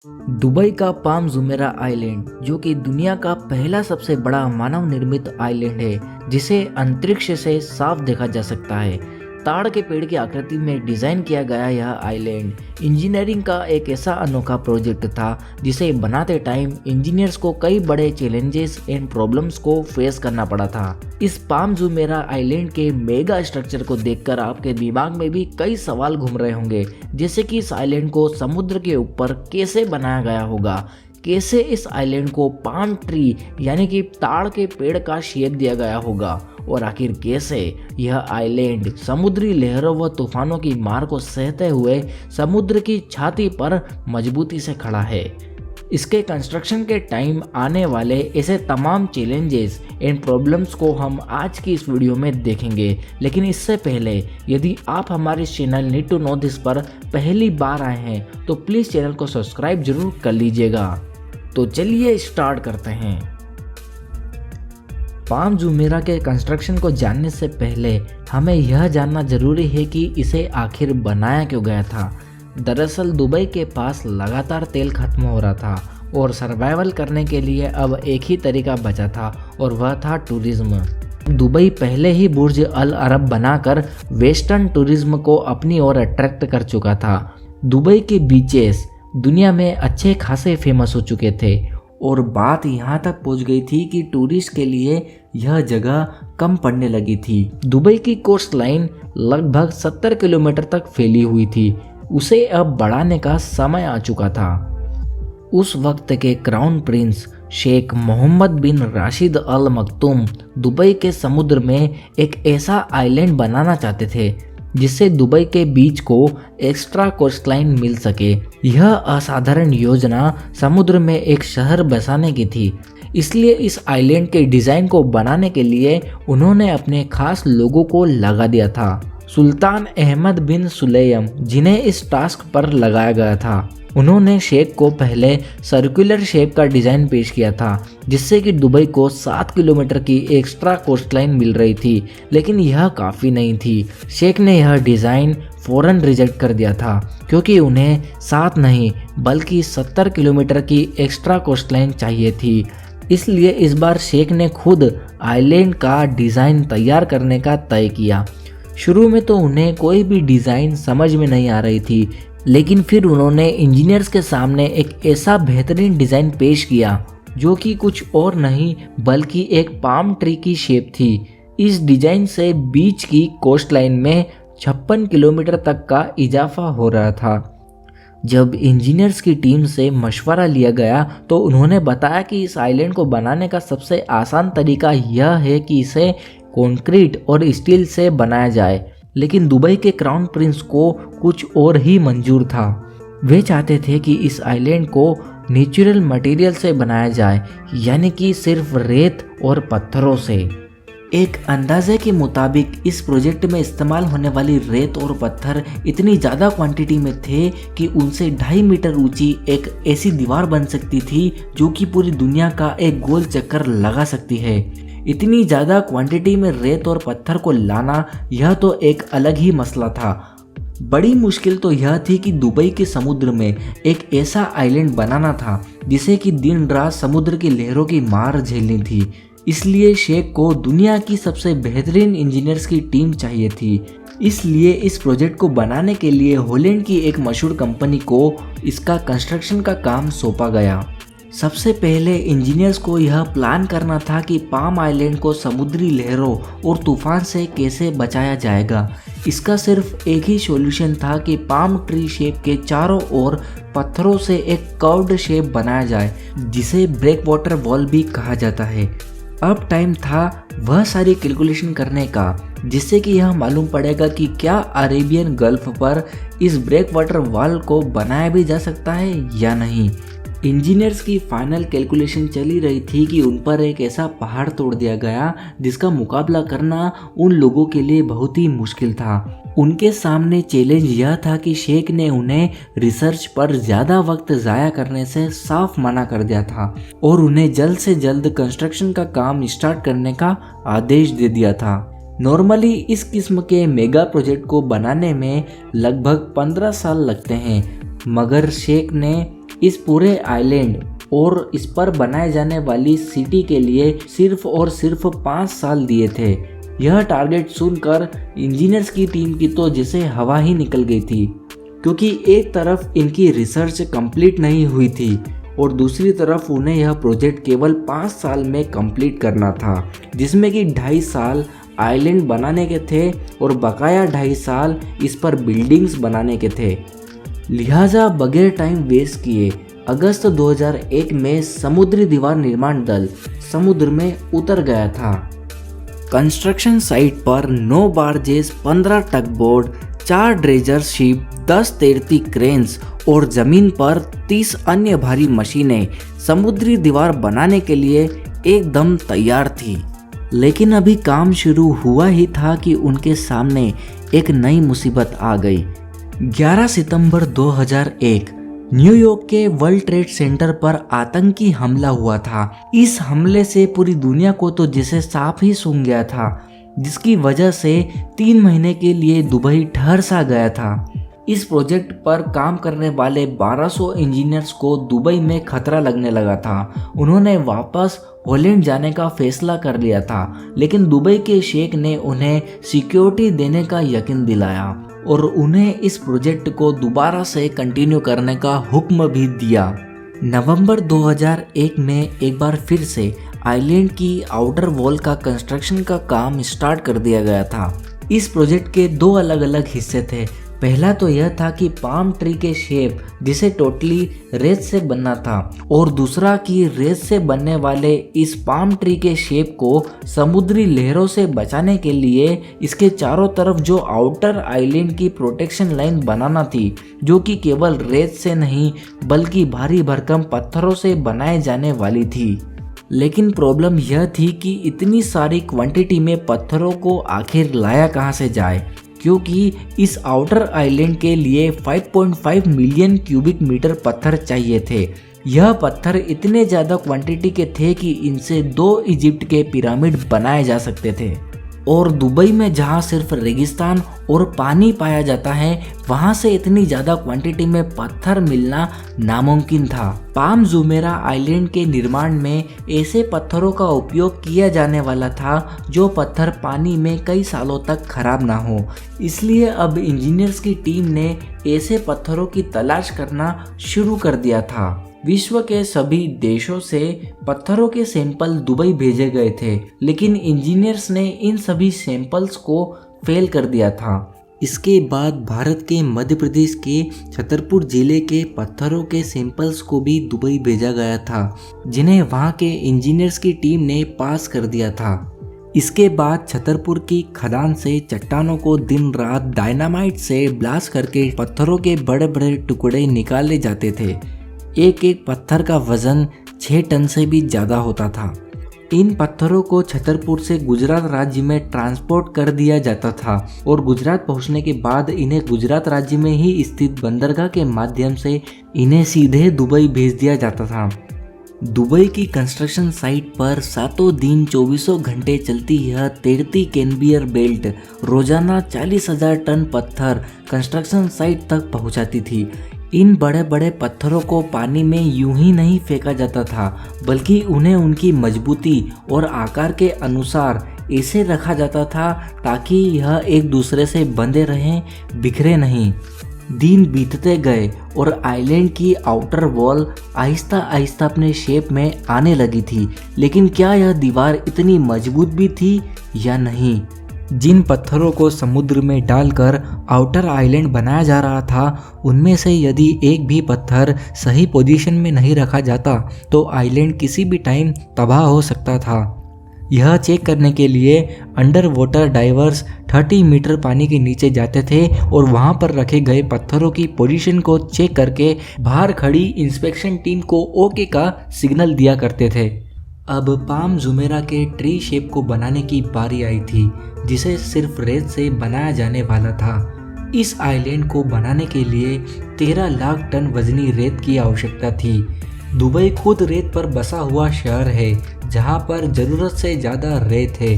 Dubai का palm Jumeirah island जो कि दुनिया का पहला सबसे बड़ा मानव निर्मित आइलैंड है, जिसे अंतरिक्ष से साफ देखा जा सकता है। ताड़ के पेड़ की आकृति में डिजाइन किया गया यह आइलैंड इंजीनियरिंग का एक ऐसा अनोखा प्रोजेक्ट था जिसे बनाते टाइम इंजीनियर्स को कई बड़े चैलेंजेस एंड प्रॉब्लम्स को फेस करना पड़ा था। इस पाम जुमेरा आइलैंड के मेगा स्ट्रक्चर को देखकर आपके दिमाग में भी कई सवाल घूम रहे होंगे, जैसे कि इस आइलैंड को समुद्र के ऊपर कैसे बनाया गया होगा, कैसे इस आइलैंड को पाम ट्री यानी कि ताड़ के पेड़ का शेप दिया गया होगा, और आखिर कैसे यह आइलैंड समुद्री लहरों व तूफानों की मार को सहते हुए समुद्र की छाती पर मजबूती से खड़ा है। इसके कंस्ट्रक्शन के टाइम आने वाले ऐसे तमाम चैलेंजेस एंड प्रॉब्लम्स को हम आज की इस वीडियो में देखेंगे। लेकिन इससे पहले यदि आप हमारे channel need to know this पर पहली बार आए हैं तो प्लीज़ चैनल को सब्सक्राइब जरूर कर लीजिएगा। तो चलिए स्टार्ट करते हैं। पाम जुमेरा के कंस्ट्रक्शन को जानने से पहले हमें यह जानना जरूरी है कि इसे आखिर बनाया क्यों गया था। दरअसल दुबई के पास लगातार तेल खत्म हो रहा था और सर्वाइवल करने के लिए अब एक ही तरीका बचा था और वह था टूरिज्म। दुबई पहले ही बुर्ज अल अरब बनाकर वेस्टर्न टूरिज्म को अपनी ओर अट्रैक्ट कर चुका था। दुबई के बीचेस दुनिया में अच्छे खासे फेमस हो चुके थे और बात यहाँ तक पहुँच गई थी कि टूरिस्ट के लिए यह जगह कम पड़ने लगी थी। दुबई की कोस्ट लाइन लगभग 70 किलोमीटर तक फैली हुई थी, उसे अब बढ़ाने का समय आ चुका था। उस वक्त के क्राउन प्रिंस शेख मोहम्मद बिन राशिद अल मखतूम दुबई के समुद्र में एक ऐसा आइलैंड बनाना चाहते थे जिससे दुबई के बीच को एक्स्ट्रा कोस्टलाइन मिल सके। यह असाधारण योजना समुद्र में एक शहर बसाने की थी, इसलिए इस आइलैंड के डिज़ाइन को बनाने के लिए उन्होंने अपने खास लोगों को लगा दिया था। सुल्तान अहमद बिन सुलेम जिन्हें इस टास्क पर लगाया गया था, उन्होंने शेख को पहले सर्कुलर शेप का डिज़ाइन पेश किया था जिससे कि दुबई को 7 किलोमीटर की एक्स्ट्रा कोस्टलाइन मिल रही थी, लेकिन यह काफ़ी नहीं थी। शेख ने यह डिज़ाइन फ़ौरन रिजेक्ट कर दिया था क्योंकि उन्हें 7 नहीं बल्कि 70 किलोमीटर की एक्स्ट्रा कोस्टलाइन चाहिए थी। इसलिए इस बार शेख ने खुद आइलैंड का डिज़ाइन तैयार करने का तय किया। शुरू में तो उन्हें कोई भी डिज़ाइन समझ में नहीं आ रही थी, लेकिन फिर उन्होंने इंजीनियर्स के सामने एक ऐसा बेहतरीन डिज़ाइन पेश किया जो कि कुछ और नहीं बल्कि एक पाम ट्री की शेप थी। इस डिज़ाइन से बीच की कोस्ट लाइन में 56 किलोमीटर तक का इजाफा हो रहा था। जब इंजीनियर्स की टीम से मशवरा लिया गया तो उन्होंने बताया कि इस आइलैंड को बनाने का सबसे आसान तरीका यह है कि इसे कंक्रीट और स्टील से बनाया जाए, लेकिन दुबई के क्राउन प्रिंस को कुछ और ही मंजूर था। वे चाहते थे कि इस आइलैंड को नेचुरल मटेरियल से बनाया जाए, यानी कि सिर्फ रेत और पत्थरों से। एक अंदाजे के मुताबिक इस प्रोजेक्ट में इस्तेमाल होने वाली रेत और पत्थर इतनी ज़्यादा क्वांटिटी में थे कि उनसे 2.5 मीटर ऊंची एक ऐसी दीवार बन सकती थी जो कि पूरी दुनिया का एक गोल चक्कर लगा सकती है। इतनी ज़्यादा क्वांटिटी में रेत और पत्थर को लाना यह तो एक अलग ही मसला था। बड़ी मुश्किल तो यह थी कि दुबई के समुद्र में एक ऐसा आइलैंड बनाना था जिसे कि दिन रात समुद्र की लहरों की मार झेलनी थी। इसलिए शेख को दुनिया की सबसे बेहतरीन इंजीनियर्स की टीम चाहिए थी। इसलिए इस प्रोजेक्ट को बनाने के लिए हॉलैंड की एक मशहूर कंपनी को इसका कंस्ट्रक्शन का काम सौंपा गया। सबसे पहले इंजीनियर्स को यह प्लान करना था कि पाम आइलैंड को समुद्री लहरों और तूफान से कैसे बचाया जाएगा। इसका सिर्फ एक ही सॉल्यूशन था कि पाम ट्री शेप के चारों ओर पत्थरों से एक कर्व्ड शेप बनाया जाए जिसे ब्रेक वाटर वॉल भी कहा जाता है। अब टाइम था वह सारी कैलकुलेशन करने का जिससे कि यह मालूम पड़ेगा कि क्या अरेबियन गल्फ पर इस ब्रेक वाटर वॉल को बनाया भी जा सकता है या नहीं। इंजीनियर्स की फाइनल कैलकुलेशन चली रही थी कि उन पर एक ऐसा पहाड़ तोड़ दिया गया जिसका मुकाबला करना उन लोगों के लिए बहुत ही मुश्किल था। उनके सामने चैलेंज यह था कि शेख ने उन्हें रिसर्च पर ज़्यादा वक्त ज़ाया करने से साफ मना कर दिया था और उन्हें जल्द से जल्द कंस्ट्रक्शन का काम स्टार्ट करने का आदेश दे दिया था। नॉर्मली इस किस्म के मेगा प्रोजेक्ट को बनाने में लगभग 15 साल लगते हैं, मगर शेख ने इस पूरे आइलैंड और इस पर बनाए जाने वाली सिटी के लिए सिर्फ और सिर्फ 5 साल दिए थे। यह टारगेट सुनकर इंजीनियर्स की टीम की तो जैसे हवा ही निकल गई थी, क्योंकि एक तरफ इनकी रिसर्च कंप्लीट नहीं हुई थी और दूसरी तरफ उन्हें यह प्रोजेक्ट केवल 5 साल में कंप्लीट करना था, जिसमें कि 2.5 साल आइलैंड बनाने के थे और बकाया 2.5 साल इस पर बिल्डिंग्स बनाने के थे। लिहाजा बगैर टाइम वेस्ट किए अगस्त 2001 में समुद्री दीवार निर्माण दल समुद्र में उतर गया था। कंस्ट्रक्शन साइट पर 9 बारजेस, 15 टगबोट, 4 ड्रेजर शिप, 10 तैरती क्रेन्स और जमीन पर 30 अन्य भारी मशीनें समुद्री दीवार बनाने के लिए एकदम तैयार थी। लेकिन अभी काम शुरू हुआ ही था कि उनके सामने एक नई मुसीबत आ गई। 11 सितंबर 2001 न्यूयॉर्क के वर्ल्ड ट्रेड सेंटर पर आतंकी हमला हुआ था। इस हमले से पूरी दुनिया को तो जैसे सांप ही सूंघ गया था, जिसकी वजह से 3 महीने के लिए दुबई ठहर सा गया था। इस प्रोजेक्ट पर काम करने वाले 1200 इंजीनियर्स को दुबई में खतरा लगने लगा था। उन्होंने वापस हॉलैंड जाने का फैसला कर लिया था, लेकिन दुबई के शेख ने उन्हें सिक्योरिटी देने का यकीन दिलाया और उन्हें इस प्रोजेक्ट को दोबारा से कंटिन्यू करने का हुक्म भी दिया। नवंबर 2001 में एक बार फिर से आइलैंड की आउटर वॉल का कंस्ट्रक्शन का काम स्टार्ट कर दिया गया था। इस प्रोजेक्ट के 2 अलग अलग हिस्से थे। पहला तो यह था कि पाम ट्री के शेप जिसे टोटली रेत से बनना था, और दूसरा कि रेत से बनने वाले इस पाम ट्री के शेप को समुद्री लहरों से बचाने के लिए इसके चारों तरफ जो आउटर आइलैंड की प्रोटेक्शन लाइन बनाना थी, जो कि केवल रेत से नहीं बल्कि भारी भरकम पत्थरों से बनाए जाने वाली थी। लेकिन प्रॉब्लम यह थी कि इतनी सारी क्वांटिटी में पत्थरों को आखिर लाया कहाँ से जाए, क्योंकि इस आउटर आइलैंड के लिए 5.5 मिलियन क्यूबिक मीटर पत्थर चाहिए थे। यह पत्थर इतने ज़्यादा क्वांटिटी के थे कि इनसे 2 इजिप्ट के पिरामिड बनाए जा सकते थे। और दुबई में जहाँ सिर्फ रेगिस्तान और पानी पाया जाता है, वहाँ से इतनी ज़्यादा क्वांटिटी में पत्थर मिलना नामुमकिन था। पाम जुमेरा आइलैंड के निर्माण में ऐसे पत्थरों का उपयोग किया जाने वाला था जो पत्थर पानी में कई सालों तक खराब ना हो। इसलिए अब इंजीनियर्स की टीम ने ऐसे पत्थरों की तलाश करना शुरू कर दिया था। विश्व के सभी देशों से पत्थरों के सैंपल दुबई भेजे गए थे, लेकिन इंजीनियर्स ने इन सभी सैंपल्स को फेल कर दिया था। इसके बाद भारत के मध्य प्रदेश के छतरपुर जिले के पत्थरों के सैंपल्स को भी दुबई भेजा गया था, जिन्हें वहां के इंजीनियर्स की टीम ने पास कर दिया था। इसके बाद छतरपुर की खदान से चट्टानों को दिन रात डायनामाइट से ब्लास्ट करके पत्थरों के बड़े बड़े टुकड़े निकाले जाते थे। एक एक पत्थर का वजन 6 टन से भी ज़्यादा होता था। इन पत्थरों को छतरपुर से गुजरात राज्य में ट्रांसपोर्ट कर दिया जाता था और गुजरात पहुंचने के बाद इन्हें गुजरात राज्य में ही स्थित बंदरगाह के माध्यम से इन्हें सीधे दुबई भेज दिया जाता था। दुबई की कंस्ट्रक्शन साइट पर 7 दिन 24 घंटे चलती यह तैरती कन्वेयर बेल्ट रोजाना 40,000 टन पत्थर कंस्ट्रक्शन साइट तक पहुंचाती थी। इन बड़े बड़े पत्थरों को पानी में यूं ही नहीं फेंका जाता था, बल्कि उन्हें उनकी मजबूती और आकार के अनुसार ऐसे रखा जाता था ताकि यह एक दूसरे से बंधे रहें, बिखरे नहीं। दिन बीतते गए और आइलैंड की आउटर वॉल आहिस्ता आहिस्ता अपने शेप में आने लगी थी, लेकिन क्या यह दीवार इतनी मजबूत भी थी या नहीं? जिन पत्थरों को समुद्र में डालकर आउटर आइलैंड बनाया जा रहा था, उनमें से यदि एक भी पत्थर सही पोजीशन में नहीं रखा जाता तो आइलैंड किसी भी टाइम तबाह हो सकता था। यह चेक करने के लिए अंडर वाटर डाइवर्स 30 मीटर पानी के नीचे जाते थे और वहां पर रखे गए पत्थरों की पोजीशन को चेक करके बाहर खड़ी इंस्पेक्शन टीम को ओके का सिग्नल दिया करते थे। अब पाम जुमेरा के ट्री शेप को बनाने की बारी आई थी, जिसे सिर्फ रेत से बनाया जाने वाला था। इस आइलैंड को बनाने के लिए 13 लाख टन वजनी रेत की आवश्यकता थी। दुबई खुद रेत पर बसा हुआ शहर है, जहां पर ज़रूरत से ज़्यादा रेत है,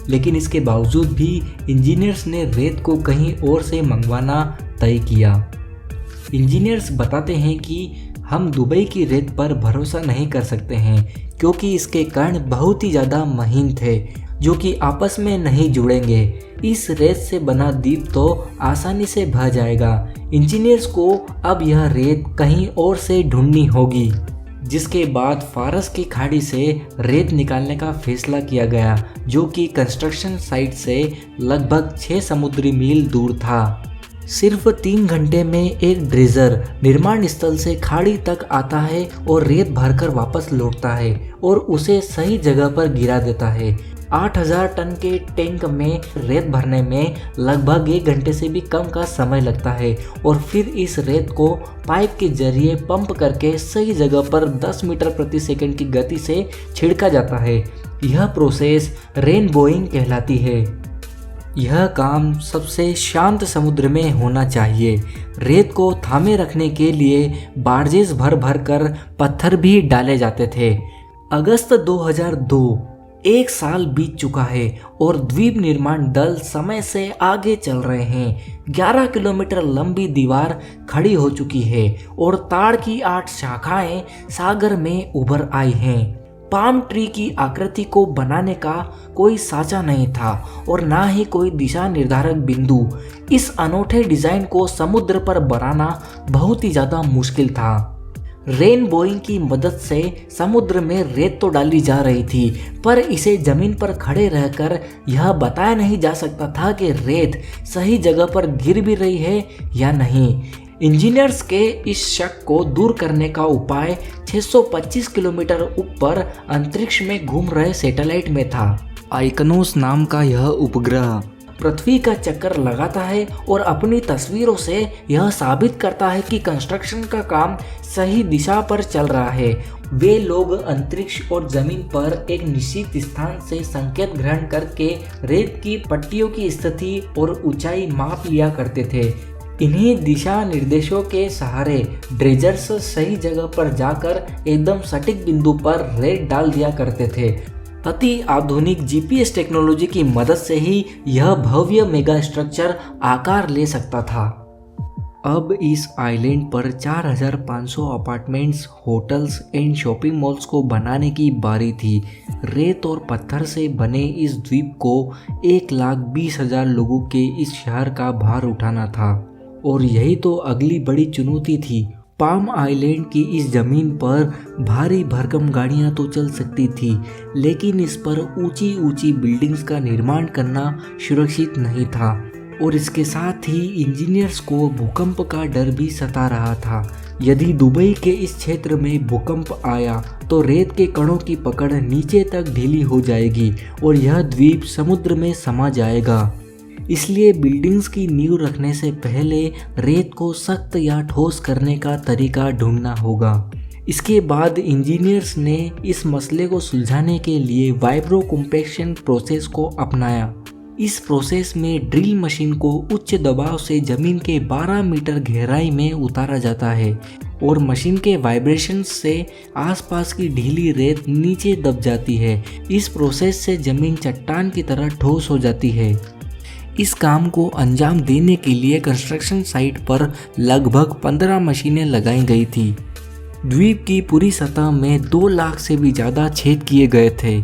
लेकिन इसके बावजूद भी इंजीनियर्स ने रेत को कहीं और से मंगवाना तय किया। इंजीनियर्स बताते हैं कि हम दुबई की रेत पर भरोसा नहीं कर सकते हैं क्योंकि इसके कण बहुत ही ज़्यादा महीन थे जो कि आपस में नहीं जुड़ेंगे। इस रेत से बना द्वीप तो आसानी से बह जाएगा। इंजीनियर्स को अब यह रेत कहीं और से ढूंढनी होगी, जिसके बाद फारस की खाड़ी से रेत निकालने का फैसला किया गया जो कि कंस्ट्रक्शन साइट से लगभग 6 समुद्री मील दूर था। सिर्फ 3 घंटे में एक ड्रेजर निर्माण स्थल से खाड़ी तक आता है और रेत भरकर वापस लौटता है और उसे सही जगह पर गिरा देता है। 8000 टन के टैंक में रेत भरने में लगभग 1 घंटे से भी कम का समय लगता है और फिर इस रेत को पाइप के जरिए पंप करके सही जगह पर 10 मीटर प्रति सेकंड की गति से छिड़का जाता है। यह प्रोसेस रेनबोइंग कहलाती है। यह काम सबसे शांत समुद्र में होना चाहिए। रेत को थामे रखने के लिए बार्जेस भर भर कर पत्थर भी डाले जाते थे। अगस्त 2002, 1 साल बीत चुका है और द्वीप निर्माण दल समय से आगे चल रहे हैं। 11 किलोमीटर लंबी दीवार खड़ी हो चुकी है और ताड़ की 8 शाखाएं सागर में उभर आई हैं। पाम ट्री की आकृति को बनाने का कोई साँचा नहीं था और ना ही कोई दिशा निर्धारक बिंदु। इस अनोखे डिजाइन को समुद्र पर बनाना बहुत ही ज़्यादा मुश्किल था। रेनबोइंग की मदद से समुद्र में रेत तो डाली जा रही थी, पर इसे जमीन पर खड़े रहकर यह बताया नहीं जा सकता था कि रेत सही जगह पर गिर भी रही है या नहीं। इंजीनियर्स के इस शक को दूर करने का उपाय 625 किलोमीटर ऊपर अंतरिक्ष में घूम रहे सैटेलाइट में था। आइकनोस नाम का यह उपग्रह पृथ्वी का चक्कर लगाता है और अपनी तस्वीरों से यह साबित करता है कि कंस्ट्रक्शन का काम सही दिशा पर चल रहा है। वे लोग अंतरिक्ष और जमीन पर एक निश्चित स्थान से संकेत ग्रहण करके रेत की पट्टियों की स्थिति और ऊंचाई माप लिया करते थे। इन्हीं दिशा निर्देशों के सहारे ड्रेजर्स सही जगह पर जाकर एकदम सटीक बिंदु पर रेत डाल दिया करते थे। अति आधुनिक जीपीएस टेक्नोलॉजी की मदद से ही यह भव्य मेगा स्ट्रक्चर आकार ले सकता था। अब इस आइलैंड पर 4500 apartments, hotels and shopping malls को बनाने की बारी थी। रेत और पत्थर से बने इस द्वीप को 1,20,000 लोगों के इस शहर का भार उठाना था और यही तो अगली बड़ी चुनौती थी। पाम आइलैंड की इस जमीन पर भारी भरकम गाड़ियां तो चल सकती थी, लेकिन इस पर ऊंची ऊंची बिल्डिंग्स का निर्माण करना सुरक्षित नहीं था और इसके साथ ही इंजीनियर्स को भूकंप का डर भी सता रहा था। यदि दुबई के इस क्षेत्र में भूकंप आया तो रेत के कणों की पकड़ नीचे तक ढीली हो जाएगी और यह द्वीप समुद्र में समा जाएगा। इसलिए बिल्डिंग्स की नींव रखने से पहले रेत को सख्त या ठोस करने का तरीका ढूंढना होगा। इसके बाद इंजीनियर्स ने इस मसले को सुलझाने के लिए वाइब्रो कॉम्पैक्शन प्रोसेस को अपनाया। इस प्रोसेस में ड्रिल मशीन को उच्च दबाव से जमीन के 12 मीटर गहराई में उतारा जाता है और मशीन के वाइब्रेशन से आसपास की ढीली रेत नीचे दब जाती है। इस प्रोसेस से जमीन चट्टान की तरह ठोस हो जाती है। इस काम को अंजाम देने के लिए कंस्ट्रक्शन साइट पर लगभग 15 मशीनें लगाई गई थी। द्वीप की पूरी सतह में 2 लाख से भी ज़्यादा छेद किए गए थे।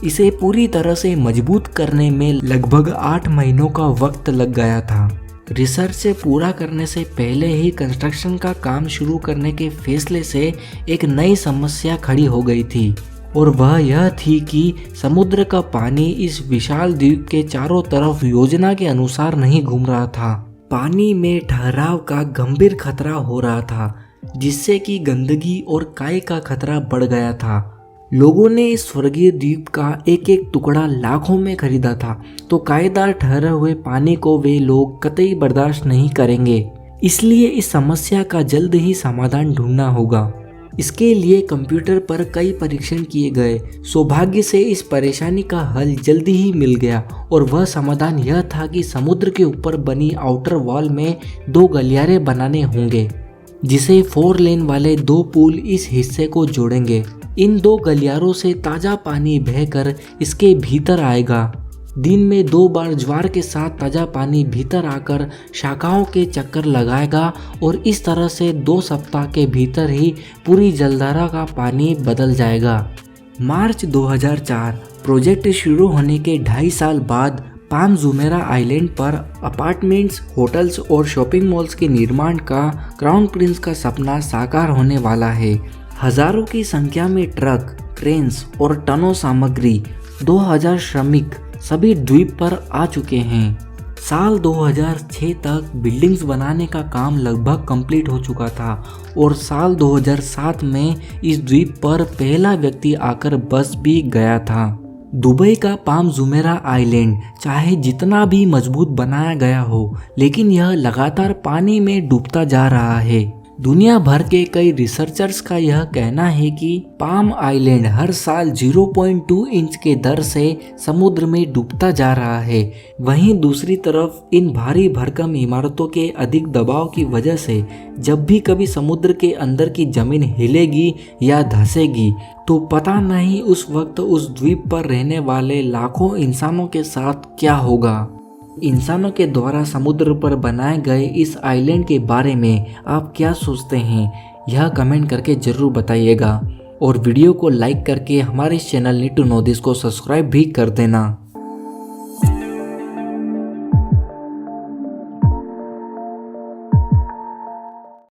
इसे पूरी तरह से मजबूत करने में लगभग 8 महीनों का वक्त लग गया था। रिसर्च पूरा करने से पहले ही कंस्ट्रक्शन का काम शुरू करने के फैसले से एक नई समस्या खड़ी हो गई थी और वह यह थी कि समुद्र का पानी इस विशाल द्वीप के चारों तरफ योजना के अनुसार नहीं घूम रहा था। पानी में ठहराव का गंभीर खतरा हो रहा था, जिससे कि गंदगी और काई का खतरा बढ़ गया था। लोगों ने इस स्वर्गीय द्वीप का एक एक टुकड़ा लाखों में खरीदा था, तो कायेदार ठहरे हुए पानी को वे लोग कतई बर्दाश्त नहीं करेंगे। इसलिए इस समस्या का जल्द ही समाधान ढूंढना होगा। इसके लिए कंप्यूटर पर कई परीक्षण किए गए। सौभाग्य से इस परेशानी का हल जल्दी ही मिल गया और वह समाधान यह था कि समुद्र के ऊपर बनी आउटर वॉल में 2 गलियारे बनाने होंगे, जिसे 4 लेन वाले 2 पुल इस हिस्से को जोड़ेंगे। इन 2 गलियारों से ताज़ा पानी बहकर इसके भीतर आएगा। दिन में 2 बार ज्वार के साथ ताज़ा पानी भीतर आकर शाखाओं के चक्कर लगाएगा और इस तरह से 2 सप्ताह के भीतर ही पूरी जलधारा का पानी बदल जाएगा। मार्च 2004 प्रोजेक्ट शुरू होने के 2.5 साल बाद पाम जुमेरा आइलैंड पर अपार्टमेंट्स, होटल्स और शॉपिंग मॉल्स के निर्माण का क्राउन प्रिंस का सपना साकार होने वाला है। हजारों की संख्या में ट्रक, क्रेन्स और टनों सामग्री, 2000 श्रमिक सभी द्वीप पर आ चुके हैं। साल 2006 तक बिल्डिंग्स बनाने का काम लगभग कंप्लीट हो चुका था और साल 2007 में इस द्वीप पर पहला व्यक्ति आकर बस भी गया था। दुबई का पाम जुमेरा आइलैंड चाहे जितना भी मजबूत बनाया गया हो, लेकिन यह लगातार पानी में डूबता जा रहा है। दुनिया भर के कई रिसर्चर्स का यह कहना है कि पाम आइलैंड हर साल 0.2 इंच के दर से समुद्र में डूबता जा रहा है। वहीं दूसरी तरफ इन भारी भरकम इमारतों के अधिक दबाव की वजह से जब भी कभी समुद्र के अंदर की जमीन हिलेगी या धंसेगी तो पता नहीं उस वक्त उस द्वीप पर रहने वाले लाखों इंसानों के साथ क्या होगा। इंसानों के द्वारा समुद्र पर बनाए गए इस आइलैंड के बारे में आप क्या सोचते हैं, यह कमेंट करके ज़रूर बताइएगा और वीडियो को लाइक करके हमारे channel need to know this को सब्सक्राइब भी कर देना।